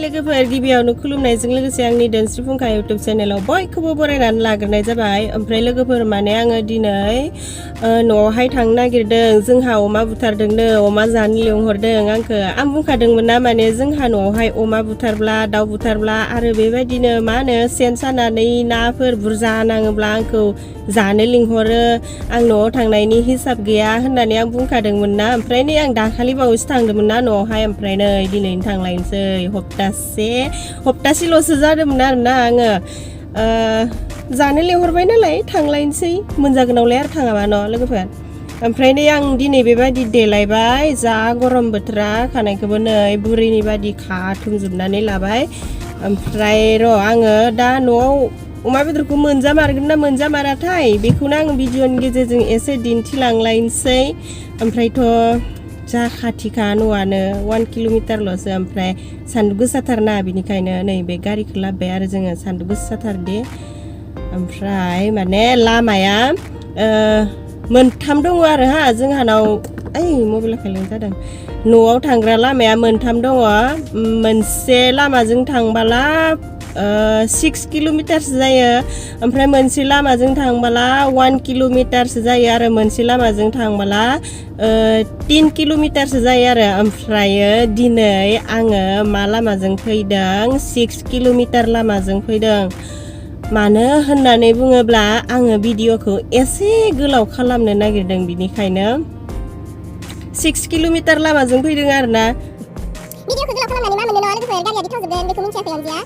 लोगोफोर गिबियावनो खुलुमनायजों लोगोसे आंनि दोनस्रि फुंखा इउटुब चेनेलाव बयखौबो बरायनानै लाग्रोनाय जाबाय। ओमफ्राय लोगोफोर माने आङो दिनै न'आवहाय थांनो नागिरदों। जोंहा अमा बुथारदोंनो, अमा जानो लिंहरदों आंखौ। आं बुंखादोंमोन ना माने जोंहा न'आवहाय अमा बुथारब्ला दाउ बुथारब्ला आरो बेबायदिनो मा होनो सेन सानानै नाफोर बुरजा नाङोब्ला आंखौ जानो लिंहरो। आं न'आव थांनायनि हिसाब गैया होननानै आं बुंखादोंमोन ना। ओमफ्राय नै आं दाखालि बावैसो थांदोंमोन ना न'आवहाय। ओमफ्राय नै दिनैनो थांलायनोसै। हप्तासेल'सो जादोंमोन आरोना आङो जानो लिंहरबाय नालाय थांलायनोसै। मोनजागोनावलाय आरो थाङाबा न' लोगोफोर। ओमफ्राय नै आं दिनै बेबायदि देलायबाय। जा गरम बोथोरा खानायखौबो नै बुरैनि बादि खाथुमजोबनानै लाबाय। ओमफ्राय र' आङो दा न'आव अमा बेदरखौ मोनजामारगोन ना मोनजामाराथाय बेखौनो आं भिडिअनि गेजेरजों एसे दिन्थिलांलायनोसै। ओमफ्रायथ' जा खाथिखा न'आनो 1 किल'मिटारल'सो। ओमफ्राय सान्दुं गोसाथारना बिनिखायनो नै बे गारिखौ लाबोबाय आरो जोङो। सान्दुं गोसाथार दे। ओमफ्राय माने लामाया मोनथाम दङ आरो जोंहानाव मबाइला खायलें जादों। न'आव थांग्रा लामाया मोनथाम दङ। मोनसे लामाजों थांबोला 6 किल'मिटारसो जायो। ओमफ्राय मोनसे लामाजों थांबोला 1 किल'मिटारसो जायो आरो मोनसे लामाजों थांबोला 3 किल'मिटारसो जायो आरो। ओमफ्रायो दिनै आङो मा लामाजों फैदों 6 किल'मिटार लामाजों फैदों। मानो होननानै बुङोब्ला आङो भिडिअखौ एसे गोलाव खालामनो नागिरदों। बिनिखायनो 6 किल'मिटार लामाजों फैदों आरोना। भिडिअखौ गोलाव खालामनानै मा मोननो नङा लोगोफोर, गारिया थावजोबदों बेखौ मिथियाखै आंजिया।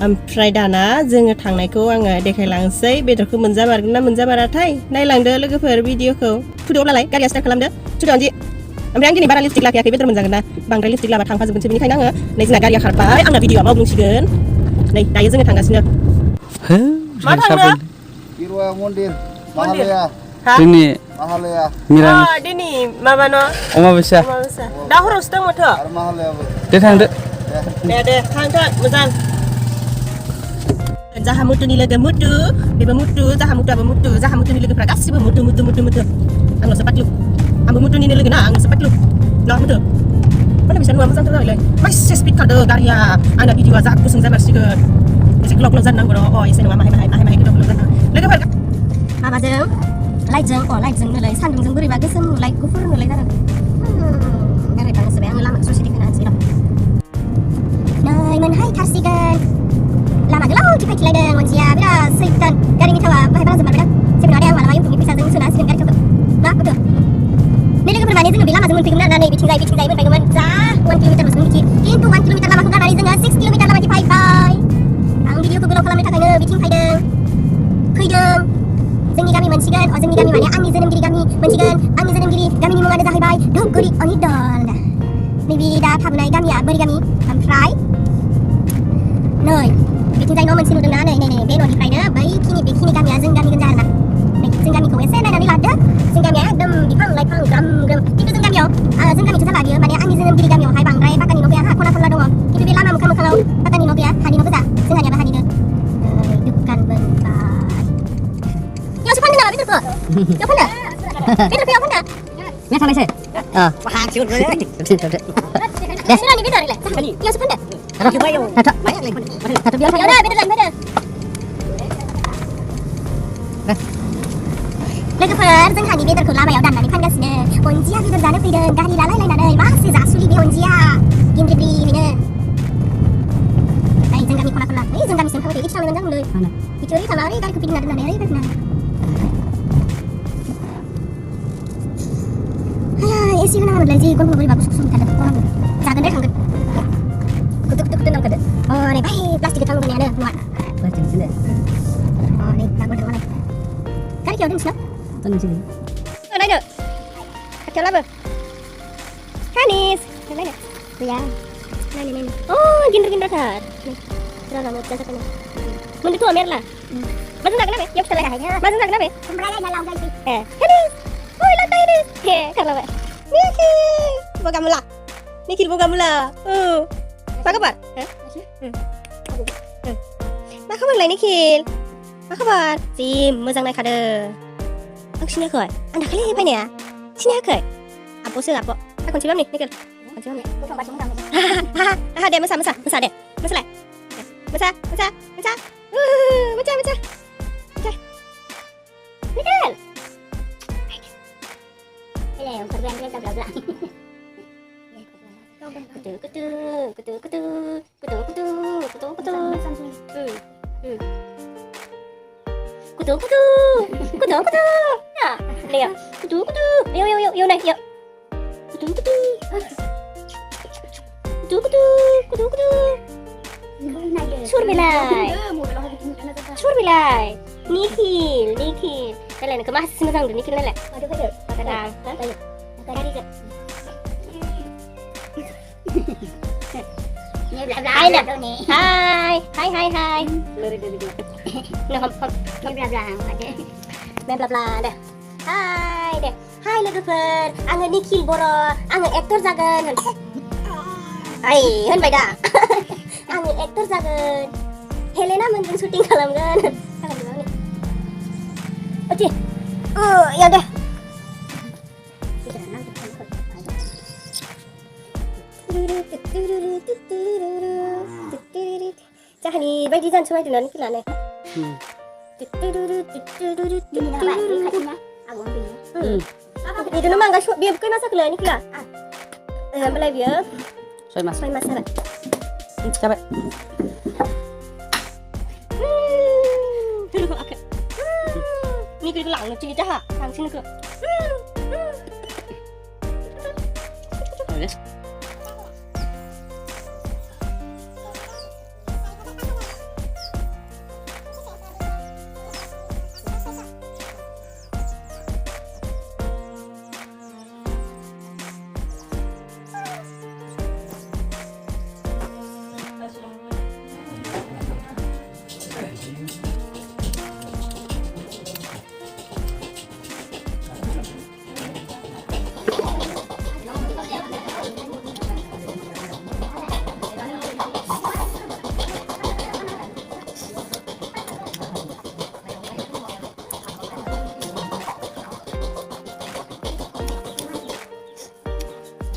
ओमफ्राय दाना जोङो थांनायखौ आङो देखायलांसै। बेदरखौ मोनजामारगोन ना मोनजामाराथाय नायलांदो लोगोफोर भिडिअखौ। थुदो अब्लालाय गारिया स्टार्ट खालामदो। थुदो अनजि। ओमफ्राय आं दिनै बारा लिपस्टिक लाखायाखै, बेदर मोनजागोन ना। बांद्राय लिपस्टिक लाबा थांफाजोबगोनसो। बेनिखायनो आङो नै जोंना गारिया खारबाय। आंना भिडिअआ मावग्लुंसिगोन। नै दायो जोङो थांगासिनो। मा थांनो? Kirwa Mondir, Mahalaya. Dini Mahalaya. Miran. Dini माबा न'? Oma bisa. दा हरावसो दं माथो। Ar Mahalaya. दे थांदो। दे थांथों मोजां। जाहा मुथुनि लोगो मुथु, बेबो मुथु, जाहा मुथुआबो मुथु, जाहा मुथुनि लोगोफ्रा गासिबो मुथु। आंल'सो पातलु। आंबो मुथुनिनो लोगो ना, आंल'सो पातलु। ना मुथु? माने बिसोर नुवा मोजांथार जाबायलै। माइसे स्पिड खारदों गारिया। आंना भिडिअआ जा गुसुं जामारसिगोन। एसे गोलाव जानो नांगौ र'। एसे नङा माहाय गोलाव जानो नांगौ। लोगोफोर माबाजों लाइटजों नोलाय सान्दुंजों बोरैबा गोसोम नुलाय गुफुर नुलाय जादों। गारि बांसोबाय आङो लामा ससे देखायना होनोसै र'। नै मोनहायथारसिगोन। लामा गोलाव थिफायथिलायदों मानसिया बिराद सैथान। गारिनि थावा बाहाय बारा जोबमारबायदां। जेबो नङा दे, आं मालाबा इउटुबनि फैसाजों सोना होसिगोन गारि थावखौ। मा होदो? नै लोगोफोर माने जोङो बे लामाजों मोनफैगौमोन आरोना। नै बिथिंजाय मोनफैगौमोन। जा 1 किल'मिटारल'सो मिथि। खिन्थु 1 किल'मिटार लामाखौ गारनानै जोङो 6 किल'मिटार लामाथिं फैबाय। आं भिडिअखौ गोलाव खालामनो थाखायनो बिथिं फैदों। जोंनि गामि मोनसिगोन। जोंनि गामि माने आंनि जोनोमगिरि गामि मोनसिगोन। आंनि जोनोमगिरि गामिनि मुङानो जाहैबाय धुपगुरि अनिदल। नैबे दा थाबोनाय गामिया बोरि गामि। ओमफ्राय नै बिथिंजाय न' मोनसे नुदोंना। नै बे न'निफ्रायनो बेखिनि गामिया जों गामि गोनजा आरोना। नै जों गामिखौ एसे नायनानै लादो। जों गामिया एकदम बिफां लाइफां ग्रोम। खिन्थु जों गामियावसो जाला बियो। माने आंनि जोनोमगिरि गामियावहाय बांद्राय पाकानि न' गैया। खना खनला दङ। खिन्थु बे लामा मोखाङाव पाकानि न' गैया। हानि न' गोजा। जोंहानियाबो हानिनो। दुखानबो यावसो फानदों नामा बेदरखौ? याव फानदों? बेदरखौ याव फानदों? मा थांनायसै? दे सोरनि बेदर इलाय? यावसो फानदों? याव बेदर लांनो फैदों। लोगोफोर जोंहानि बेदरखौ लामायाव दाननानै फानगासिनो। अनजिया बेदर जानो फैदों गारि लालायलायनानै। मासे जासुलि बे अनजिया गिन्द्रिब्लिनो। जों गामि खना खनला जों गामिसिम थांबाय थायो। इथिंनो मोजां मोनलै। इथिं ओरै थांना ओरै गारिखौ फिदिंना दोननानै ओरै फैफिना। एसे होनाङामोनलाय जि गन्थंआव बोरैबा गुसु मोनथारदों। जागोन दे थांगोन। कुटु नांखादो। नै बै प्लास्टिक गोथां दोननायानो नङा। प्लास्टिकसो दे। नै लाबोदों मालाय। गारिखौ दोनसै ना? दोनसै। नायदो। खाथियाव लाबो। हानिस। नायनो। गैया। नायनो। गिन्द्र-गिन्द्रथार। Rara mocha sa kanya. Mundi tuh merla. Masuk nak kenapa? Yuk selesai. Masuk nak kenapa? Kembali dalam gaji. Hanis. Oi lantai ini. Karena apa? Nikil. Boga mula. Nikil boga mula. Apa kabar? मा kabar lah Nikil? मा kabar? Sim, मोजां नायखादो. आं सिनायाखै. आं दाखालि फैनाया सिनायाखै. आब'सो आब'. खनसे बामनि Nikil. खनसे बामनि. दे मोसा दे. Masalah. Baca. Nikal. Đây là một quen trong đầu lại. Ya, lihat. Yo naik, yuk. Sur bilai. Nikil. Đây là cái mắt xinh răng của Nikil đây này. Cái đàng. Hai nè. Hai. Nè không. Men bla bla deh. Hai deh. Hai logoper. Angin Nikil boro. Angin aktor jagan. Hai, hen baida. Angin aktor jagan. Helena mending syuting kalamgan. Kalam dulu nih. Oke. Ya udah. Cah ni baik design semua dengan kita ni. Itu nama enggak biar bukan masa kelak ni kelak. Boleh biar. Soy masa lah. Coba. Ni cái lẳng nó chỉ ra hả? Lẳng xin được.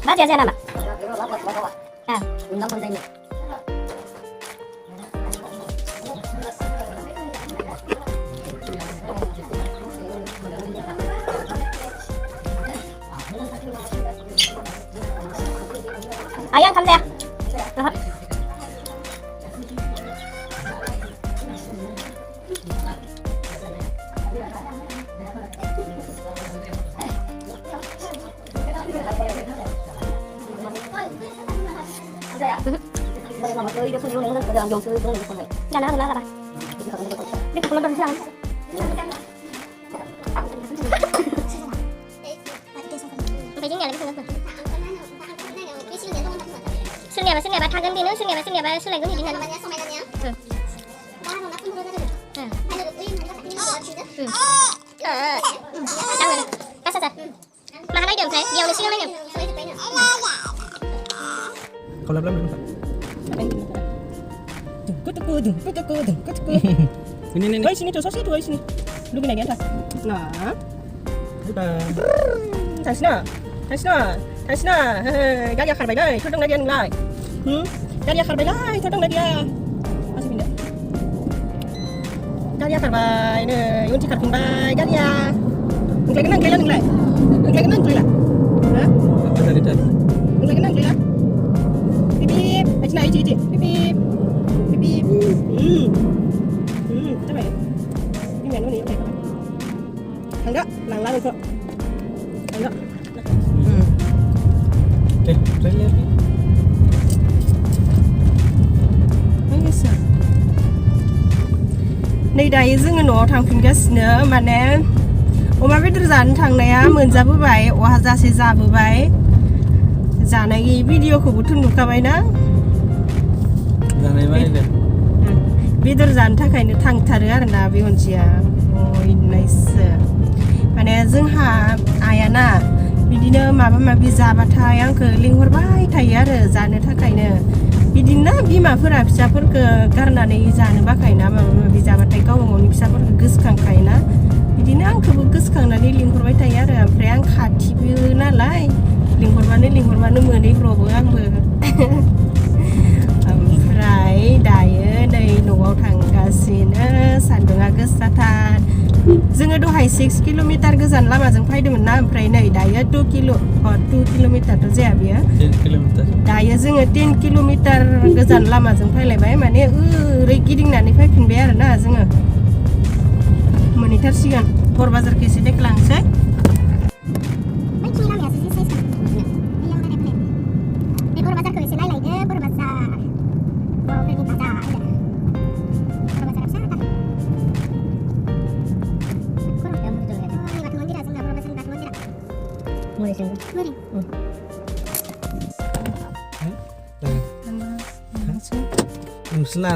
Baca aja nama. Undang kontennya. Ayang kan ya. Sini apa tangan dino, sini apa selai gini dengan namanya somailannya. Tangan. Kasar. Mana dia saya? Dia udah sini mana? Kalau belum. Kutuk. Ini. Woi sini tuh, sosi tuh, sini. Lu gini aja. Nah. Tasna. Gaya khar bai dai, thotong dia ngai. Gaya khar bai dai, thotong dia. Masih pindah. Gaya khar bai ne, yunti khar bai gaya. Nglai nang lah. Hah? Apa tadi? Nglai nang lah. Bip, ajna iji. Bip. Coba ya. Ini menu nih, oke. Enggak, lang kok. Enggak. Saya lihat nih. Bisa. नै दायो जोङो न'आव थांफिनगासिनो माने अमा बेदर जानो थांनाया मोनजाबोबाय अहाजासे जाबोबाय जानाय भिडिअखौबोथ' नुखाबायना जानाय बानायदों बेदर जानो थाखायनो थांथारो आरोना बे अनजिया नायसो माने जोंहा आयाना बिदिनो माबा माबि जाबाथाय आंखौ लिंहरबाय थायो आरो जानो थाखायनो बिदिनो बिमाफोरा फिसाफोरखौ गारनानै जानो बाखायोना माबा माबि जाबाथाय गाव गावनि फिसाफोरखौ गोसोखांखायोना बिदिनो आंखौबो गोसोखांनानै लिंहरबाय थायो आरो ओमफ्राय आं खाथिबो नालाय लिंहरबानो मोनहैब्रबो आंबो ओमफ्राय दायो नै न'आव थांगासिनो सान्दुङा गोसाथार जोङो दहाय 6 किल'मिटार गोजान लामाजों फैदोंमोन ना ओमफ्राय नै दायो 2 किल'मिटारथ' जाया बियो 10 किल'मिटार दायो जोङो 10 किल'मिटार गोजान लामाजों फैलायबाय माने ओरै गिदिंनानै फैफिनबाय आरोना जोङो मोनहैथारसिगोन बर बाजारखौ एसे देख्लांसै नोंसोरना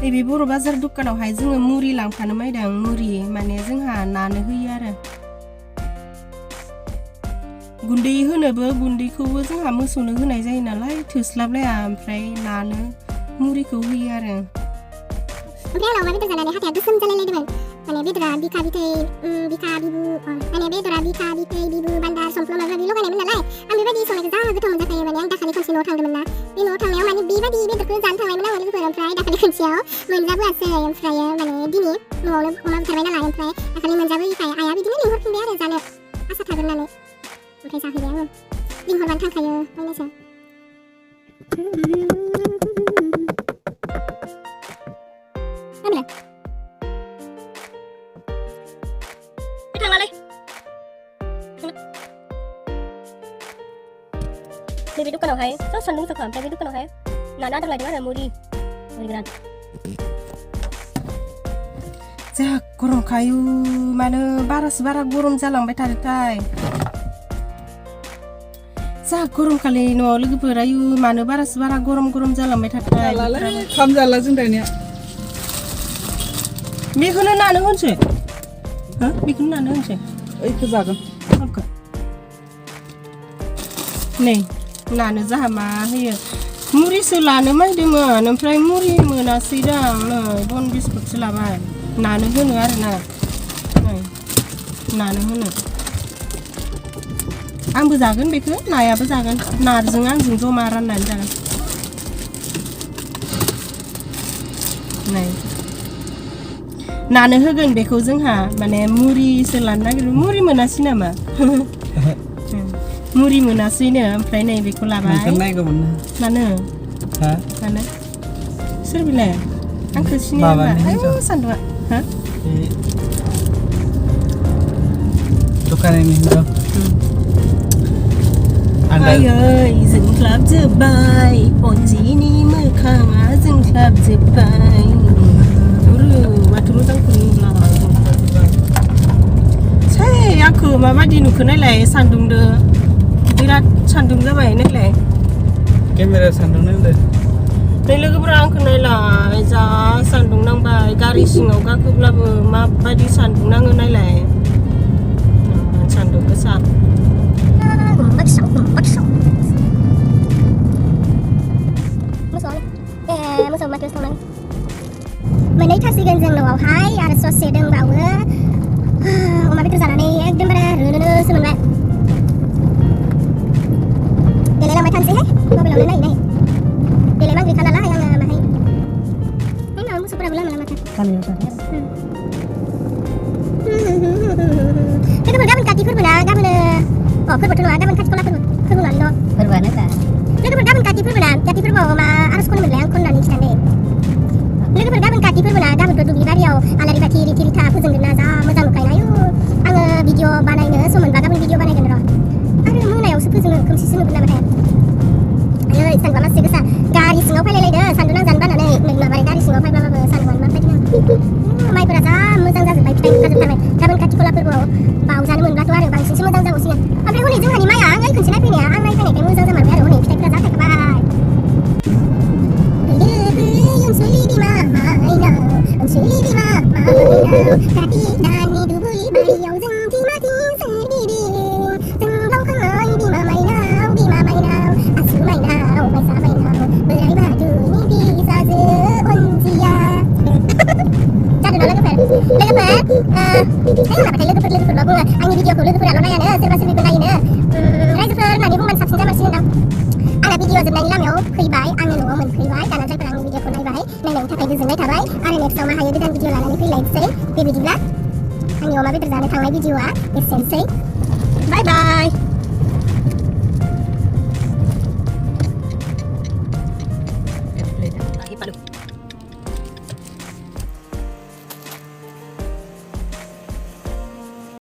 नैबे बर' बाजार दखानावहाय जोङो मुरि लांफानो मायदों मुरि माने जोंहा नानो होयो आरो गुन्दै होनोबो गुन्दैखौबो जोंहा मोसौनो होनाय जायो नालाय थोस्लाबलाया ओमफ्राय नानो मुरिखौ होयो आरो ओमफ्राय आंनाव अमा बेदर जानानै हाथाया गोसोम जालायलायदोंमोन माने बेदरा बिखा बिथै बिखा बिबु माने बेदरा बिखा बिथै बिबु बान्दार संफ्ल माबा माबि लगायनायमोन नालाय आं बेबायदि संनायखौ जा गोथाव मोनजाखायो माने आं दाखालि खनसे न'आव थांदोंमोन ना बे न'आव थांनायाव माने बेबायदि बेदरखौ जानो थांनायमोन आङो लोगोफोर ओमफ्राय दाखालि खनसेयाव मोनजाबोआसै ओमफ्राय माने दिनै न'आवनो अमा बुथारबाय नालाय ओमफ्राय दाखालि मोनजाबोयैखाय आइया बिदिनो लिंहरफिनबाय आरो जानो आसा थागोन होननानै ओमफ्राय जाहैबाय आङो लिंहरबानो थांखायो नायनोसै नैबे दखानावहाय जा सान्दुं गोसाखा ओमफ्राय बे दखानावहाय नाना आदार लायदों आरो मुरि गोरान जा गरमखाय मानो बारासो बारा गरम जालांबाय थादोंथाय जा गरमखालि न'आव लोगोफोर आयु मानो बारासो बारा गरम जालांबाय थादोंथाय खाम जाला जों दानिया बेखौनो नानो होनसै हो बेखौनो नानो होनसै ओइखौ जागोन नै नानो जाहा मा होयो मुरिसो लानो मायदोंमोन ओमफ्राय मुरि मोनासै दां नै बन बिस्कुटसो लाबाय नानो होनो आरोना नै नानो होनो आंबो जागोन बेखौ नायाबो जागोन नारजों आंजों जमा राननानै जागोन नै नानो होगोन बेखौ जोंहा माने मुरिसो लानो नागिरदों मुरि मोनासै नामा मुरि मोनासैनो ओमफ्राय नै बेखौ लाबाय नायगौमोन मानो हा मानो सोर बिलाय आंखौ सिनाया आयु सान्दुङा हा दखाननि हिनजाव आयै जोंख्लाबजोब्बाय पन्जिनि मोखाङा जोंख्लाबजोब्बाय माथो मोजांखौनो नुला छै आंखौ माबायदि नुखो नायलाय सान्दुंदो बिराद सान्दुं जाबाय नायलाय केमेरा सान्दुं नांदो नै लोगोफोरा आंखौ नायलाय जा सान्दुं नांबाय गारि सिङाव गाखोब्लाबो माबायदि सान्दुं नाङो नायलाय सान्दुं गोसा मोसौ माथो संनानै मोनहैथारसिगोन जों न'आवहाय आरो ससे दंबावो अमा बेदर जानानै एकदमबारे रोनोसो मोनबाय देलायलांबाय थानोसैहाय मबाइलावनो नायै देलाय मांग्रिखा नालाय आङो माहाय नै माबा मोसौफोराबो लामा लामाथार लोगोफोर गाबोन काति फोरबो ना गाबोन फोरबोथ' नङा गाबोन खाथि खला फोरबो नङा न' फोरबोआनो दा लोगोफोर गाबोन काति फोरबो ना काति फोरबोआव मा आर'ज खनोमोनलाय आं खननानै खिथानो लोगोफोर गाबोन काति फोरबो ना गाबोनथ' दुब्लि बारियाव आलारि बाथि रिथि रिथा फोजोंगोन ना जा मोजां नुखायो आयु आङो भिडिअ बानायनो सम मोनबा गाबोन भिडिअ बानायगोन र' आरो मोनायावसो फोजोङो खोमसिसो नुगोन नामाथाय आयै सान्दुङा मासे गोसा गारि सिङाव फैलायलायदो सान्दुं नांजानो बानानै माबारै गारि सिङाव फैब्लाबो सान्दुङानो माबायदि माइफोरा जा मोजां जाजोब्बाय फिथाइ ओंखारजोबथारबाय गाबोन खाथि खला फोरबोआव बावजानो मोनब्लाथ' आरो बांसिनसो मोजां जागौसिगोन ओमफ्राय हनै जोंहानि माइआ आं खनसे नायफैनाया आं नायफैनायखाय मोजां जामारबाय आरो हनै फिथाइफोरा जा थायखाबाय अनसुलि बिमा माइनाव अनसुलि बिमा माइनाव काति दाननि दुब्लि बारियाव जों धिमाथि सोरगिदिं जों बावखांनाय बिमा माइनाव आसु माइनाव माइसा माइनाव बोराइ बाथौनि बिसाजो अनजिया जादों ना लोगोफोर लोगोफोरल' बुङो आंनि भिडिअखौ लोगोफोराल' नायानो सोरबा सोरबिबो नायोनो रायजोफोर होननानै बुंबानो साबसिन जामारसिगोन दां आंना भिडिअ जोबनायनि लामायाव नेक्स्टआव मा हायो गोदान भिडिअ लानानै फैलायनोसै बेबायदिब्ला आंनि अमा बेदर जानो थांनाय भिडिअआ एसेनोसै बाय बाय